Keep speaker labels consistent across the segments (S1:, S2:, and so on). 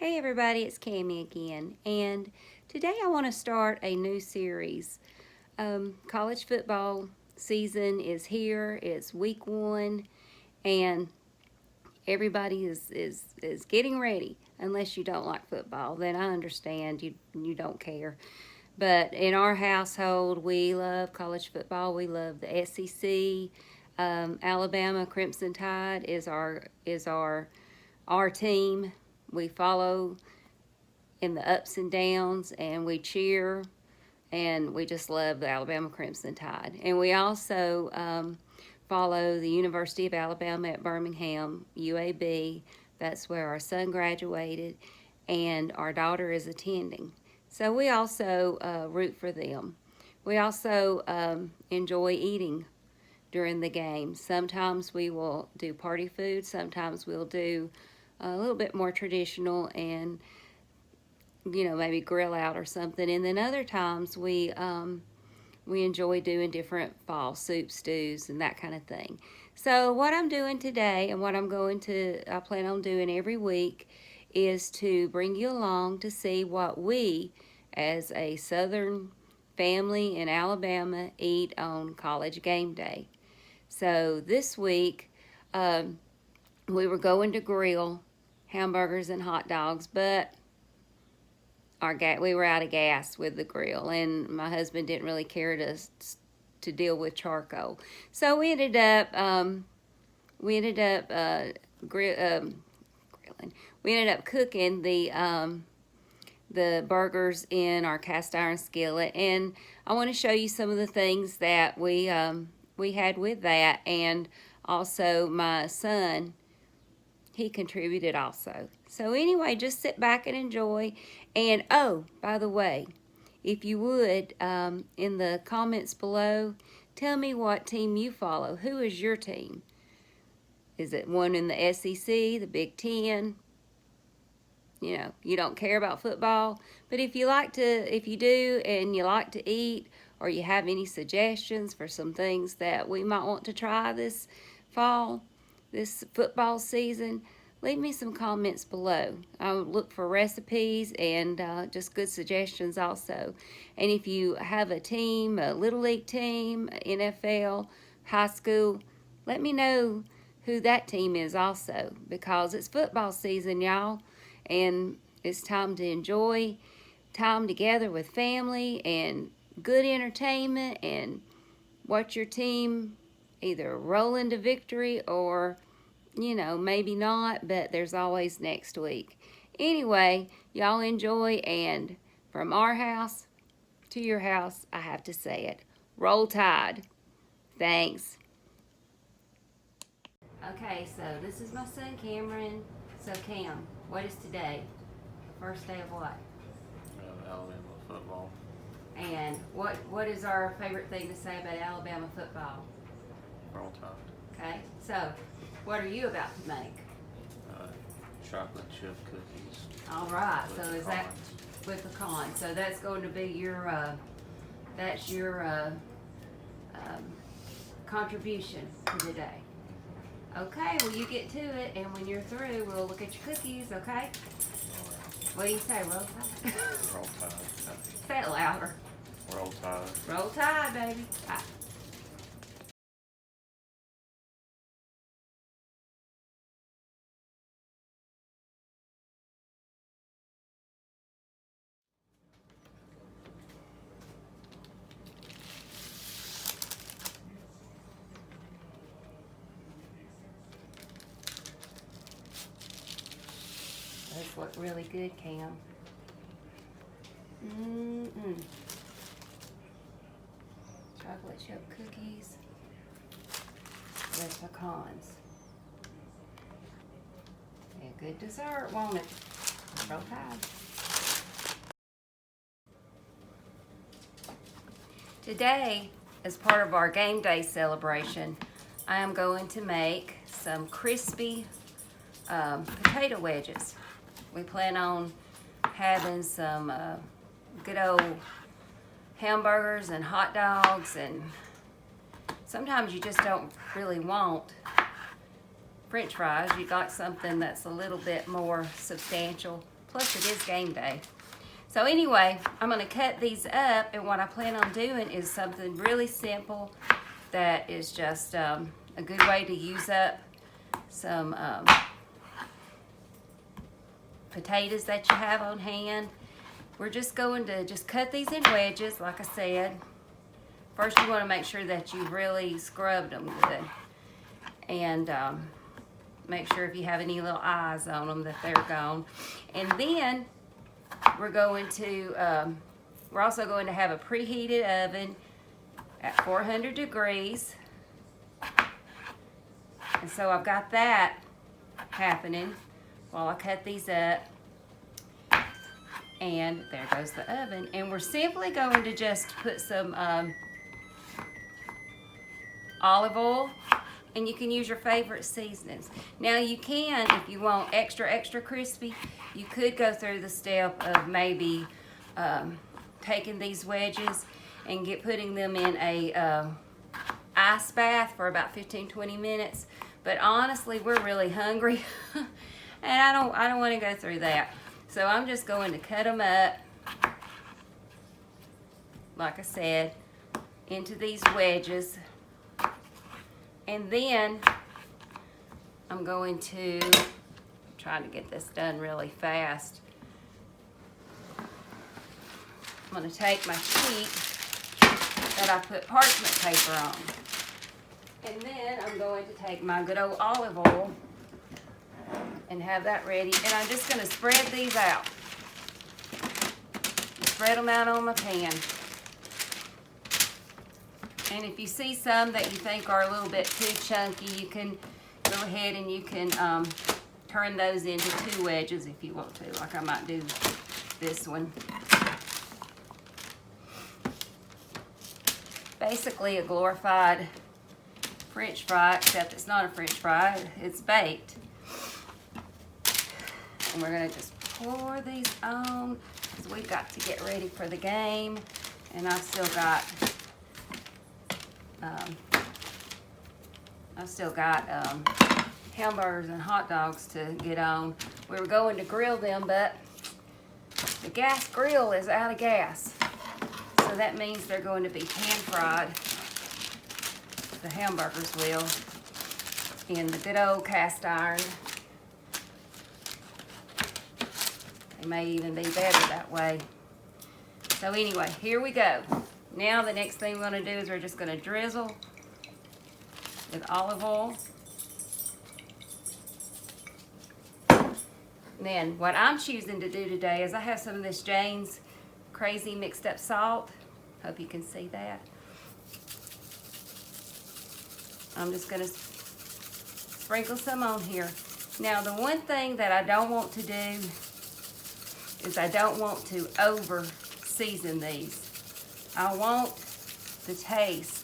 S1: Hey everybody, it's Cami again, and today I want to start a new series. College football season is here. It's week 1, and everybody is getting ready. Unless you don't like football, then I understand you don't care. But in our household, we love college football. We love the SEC. Alabama Crimson Tide is our team. We follow in the ups and downs, and we cheer, and we just love the Alabama Crimson Tide. And we also follow the University of Alabama at Birmingham, UAB. That's where our son graduated, and our daughter is attending. So we also root for them. We also enjoy eating during the game. Sometimes we will do party food, sometimes we'll do a little bit more traditional and maybe grill out or something. And then other times we enjoy doing different fall soup, stews, and that kind of thing. So what I'm doing today, and what I plan on doing every week, is to bring you along to see what we, as a Southern family in Alabama, eat on college game day. So this week, we were going to grill hamburgers and hot dogs, but we were out of gas with the grill, and my husband didn't really care to deal with charcoal. So we ended up grilling. We ended up cooking the burgers in our cast iron skillet, and I want to show you some of the things that we had with that, and also my son, he contributed also. So anyway, just sit back and enjoy. And oh, by the way, if you would, in the comments below, tell me what team you follow. Who is your team? Is it one in the SEC, the Big Ten? You don't care about football, but if you do and you like to eat, or you have any suggestions for some things that we might want to try this fall, this football season, leave me some comments below. I would look for recipes and just good suggestions also. And if you have a team, a Little League team, NFL, high school, let me know who that team is also, because it's football season, y'all, and it's time to enjoy time together with family and good entertainment, and watch your team either roll into victory or maybe not, but there's always next week. Anyway, y'all enjoy, and from our house to your house, I have to say it. Roll Tide. Thanks. Okay, so this is my son Cameron. So Cam, what is today? The first day of what?
S2: Alabama football.
S1: And what is our favorite thing to say about Alabama football?
S2: Roll Tide.
S1: Okay, so what are you about to make?
S2: Chocolate chip cookies.
S1: All right,
S2: with
S1: so is that with pecan? So that's going to be your contribution for today. Okay, well you get to it, and when you're through, we'll look at your cookies, okay? What do you say, Roll Tide?
S2: Roll Tide.
S1: Say it louder.
S2: Roll Tide.
S1: Roll Tide, baby. Bye. Those look really good, Cam. Chocolate chip cookies with pecans. Yeah, good dessert, won't it? Roll Tide. Today, as part of our game day celebration, I am going to make some crispy potato wedges. We plan on having some good old hamburgers and hot dogs, and sometimes you just don't really want French fries. You'd like something that's a little bit more substantial, Plus it is game day. So anyway, I'm gonna cut these up, and what I plan on doing is something really simple that is just a good way to use up some potatoes that you have on hand. We're just going to cut these in wedges, like I said. First, you want to make sure that you've really scrubbed them good, and make sure if you have any little eyes on them that they're gone. And then we're also going to have a preheated oven at 400 degrees. And so I've got that happening while I cut these up. And there goes the oven. And we're simply going to just put some olive oil, and you can use your favorite seasonings. Now you can, if you want extra crispy, you could go through the step of maybe taking these wedges and putting them in a ice bath for about 15-20 minutes. But honestly, we're really hungry, and I don't want to go through that. So I'm just going to cut them up, like I said, into these wedges. And then I'm going to, trying to get this done really fast. I'm going to take my sheet that I put parchment paper on. And then I'm going to take my good old olive oil and have that ready. And I'm just going to spread these out. Spread them out on my pan. And if you see some that you think are a little bit too chunky, you can go ahead and you can turn those into 2 wedges if you want to, like I might do this one. Basically a glorified French fry, except it's not a French fry, it's baked. And we're gonna just pour these on, because we've got to get ready for the game. And I've still got hamburgers and hot dogs to get on. We were going to grill them, but the gas grill is out of gas. So that means they're going to be pan-fried. The hamburgers will, in the good old cast iron. They may even be better that way. So anyway, here we go. Now the next thing we're going to do is we're just going to drizzle with olive oil. And then what I'm choosing to do today is I have some of this Jane's Crazy mixed up salt. Hope you can see that. I'm just going to sprinkle some on here. Now the one thing that I don't want to do is I don't want to over season these. I want the taste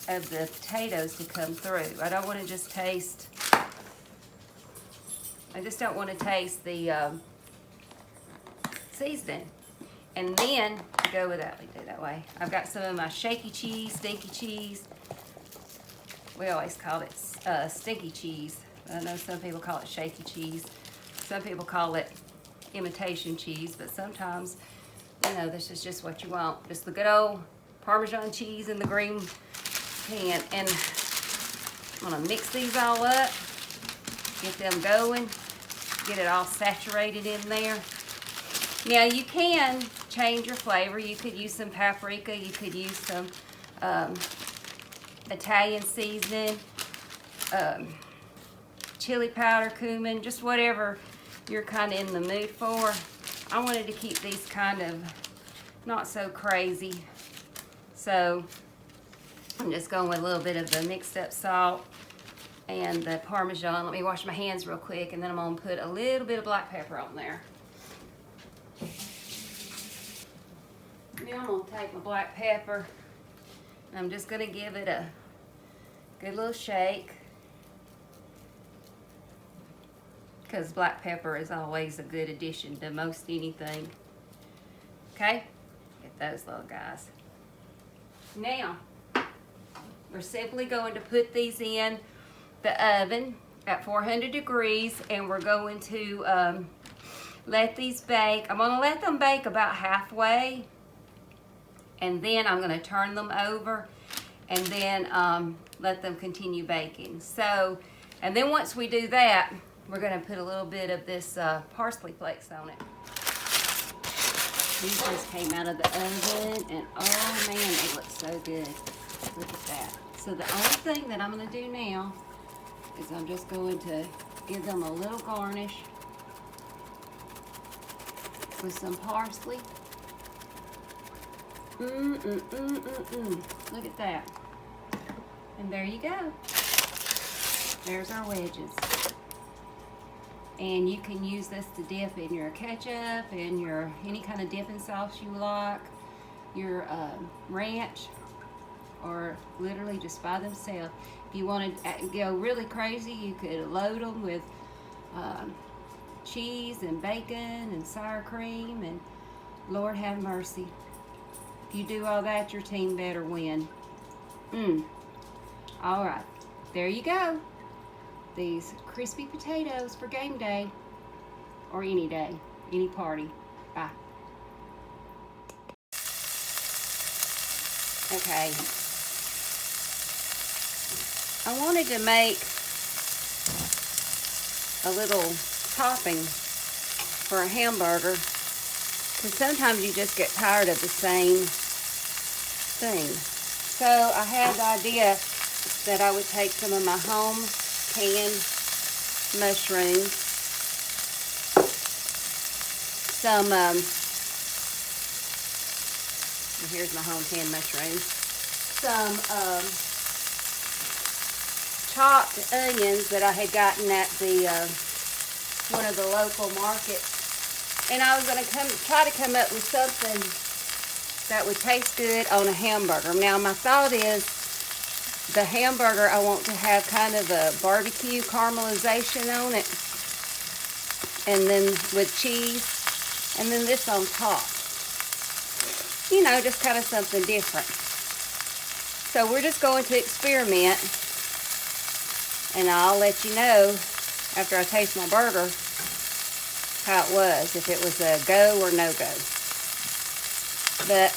S1: of the potatoes to come through. I don't want to just taste, I just don't want to taste the seasoning. And then, to go with that, we do that way. I've got some of my shaky cheese, stinky cheese. We always call it stinky cheese. I know some people call it shaky cheese. Some people call it imitation cheese, but sometimes, you know, this is just what you want. Just the good old Parmesan cheese in the green pan. And I'm gonna mix these all up, get them going, get it all saturated in there. Now you can change your flavor. You could use some paprika, you could use some Italian seasoning, chili powder, cumin, just whatever you're kind of in the mood for. I wanted to keep these kind of not so crazy. So I'm just going with a little bit of the mixed up salt and the Parmesan. Let me wash my hands real quick, and then I'm gonna put a little bit of black pepper on there. Now I'm gonna take my black pepper, and I'm just gonna give it a good little shake, because black pepper is always a good addition to most anything. Okay, get those little guys. Now we're simply going to put these in the oven at 400 degrees, and we're going to let these bake. I'm gonna let them bake about halfway, and then I'm gonna turn them over, and then let them continue baking. So, and then once we do that, we're gonna put a little bit of this parsley flakes on it. These just came out of the oven, and oh man, they look so good. Look at that. So the only thing that I'm gonna do now is I'm just going to give them a little garnish with some parsley. Look at that. And there you go. There's our wedges. And you can use this to dip in your ketchup and your any kind of dipping sauce you like, your ranch, or literally just by themselves. If you want to go really crazy, you could load them with cheese and bacon and sour cream, and Lord have mercy. If you do all that, your team better win. All right, there you go. These crispy potatoes for game day, or any day, any party. Bye. Okay. I wanted to make a little topping for a hamburger, because sometimes you just get tired of the same thing. So I had the idea that I would take some of my home canned mushrooms, some, here's my home canned mushrooms, some chopped onions that I had gotten at the one of the local markets, and I was going to try to come up with something that would taste good on a hamburger. Now my thought is, the hamburger, I want to have kind of a barbecue caramelization on it, and then with cheese, and then this on top. You know, just kind of something different. So we're just going to experiment, and I'll let you know after I taste my burger how it was, if it was a go or no go. But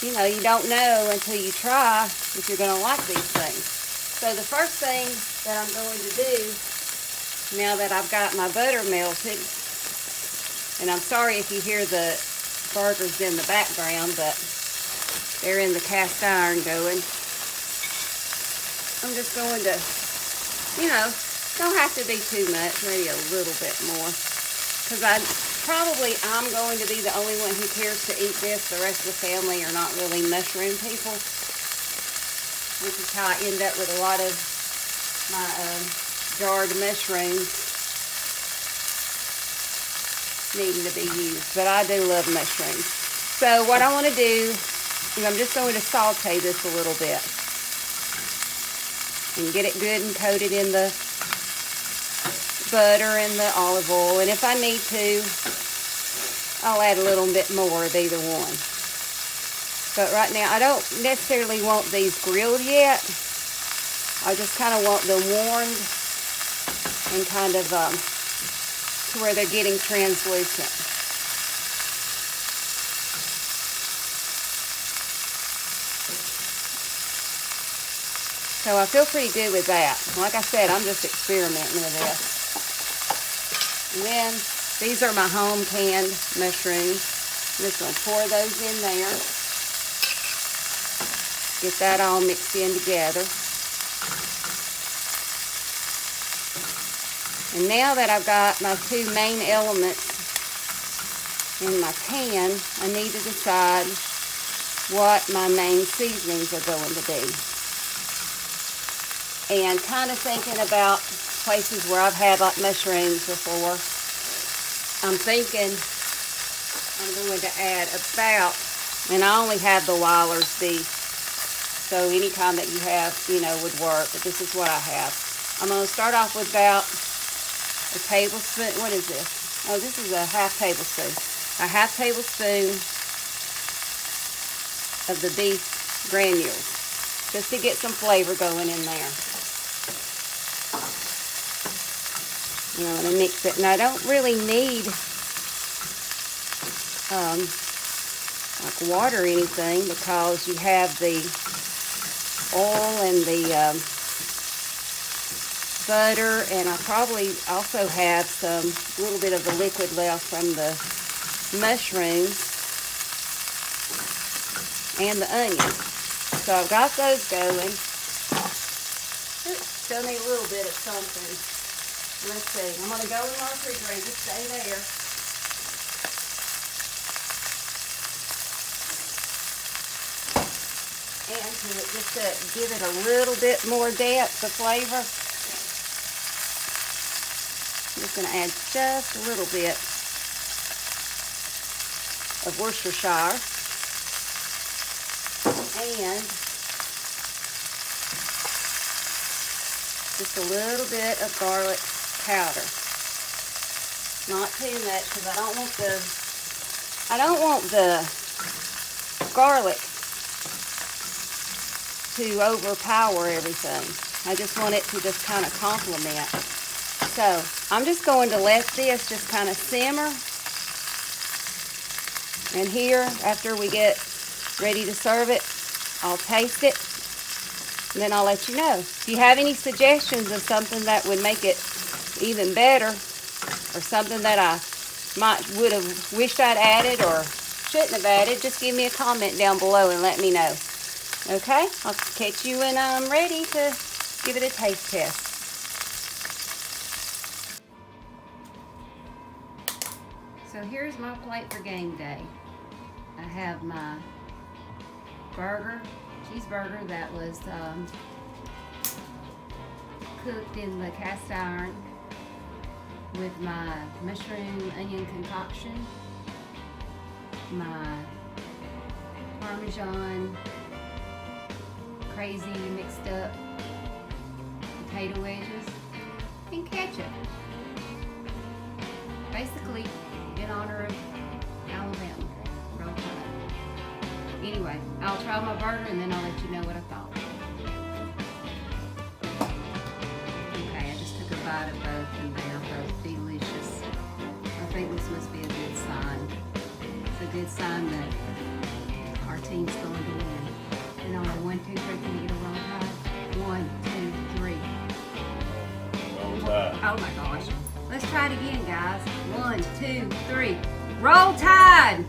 S1: you know, you don't know until you try if you're going to like these things. So the first thing that I'm going to do, now that I've got my butter melted, and I'm sorry if you hear the burgers in the background, but they're in the cast iron going. I'm just going to, you know, don't have to be too much, maybe a little bit more, because I'm going to be the only one who cares to eat this. The rest of the family are not really mushroom people, which is how I end up with a lot of my jarred mushrooms needing to be used. But I do love mushrooms. So what I want to do is I'm just going to saute this a little bit and get it good and coated in the butter and the olive oil, and if I need to, I'll add a little bit more of either one. But right now, I don't necessarily want these grilled yet. I just kind of want them warmed and kind of to where they're getting translucent. So I feel pretty good with that. Like I said, I'm just experimenting with this. And then, these are my home canned mushrooms. I'm just going to pour those in there. Get that all mixed in together. And now that I've got my two main elements in my pan, I need to decide what my main seasonings are going to be. And kind of thinking about places where I've had like mushrooms before, I'm thinking I'm going to add about, and I only have the Weiler's beef, so any kind that you have, you know, would work, but this is what I have. I'm going to start off with about a tablespoon. What is this? Oh, this is a half tablespoon. A half tablespoon of the beef granules, just to get some flavor going in there. And I'm going to mix it. And I don't really need like water or anything, because you have the oil and the butter, and I probably also have some little bit of the liquid left from the mushrooms and the onions. So I've got those going. Oops, still need a little bit of something. Let's see. I'm going to go in my refrigerator. Just stay there. And just to give it a little bit more depth of flavor, I'm just going to add just a little bit of Worcestershire and just a little bit of garlic powder. Not too much, because I don't want the garlic to overpower everything. I just want it to just kind of complement. So I'm just going to let this just kind of simmer. And here, after we get ready to serve it, I'll taste it, and then I'll let you know. If you have any suggestions of something that would make it even better, or something that I would have wished I'd added or shouldn't have added, just give me a comment down below and let me know. Okay? I'll catch you when I'm ready to give it a taste test. So here's my plate for game day. I have my cheeseburger that was cooked in the cast iron with my mushroom onion concoction, my Parmesan crazy mixed up potato wedges, and ketchup. Basically in honor of Alabama. Roll Tide. Anyway, I'll try my burger and then I'll let you know what I thought. Okay, I just took a bite of both and they're both delicious. I think this must be a good sign. It's a good sign that our team's going to win. And on a 1, 2, 3, can you get a roll tide? 1, 2, 3.
S2: Roll Tide.
S1: Oh my gosh. Let's try it again, guys. 1, 2, 3. Roll Tide!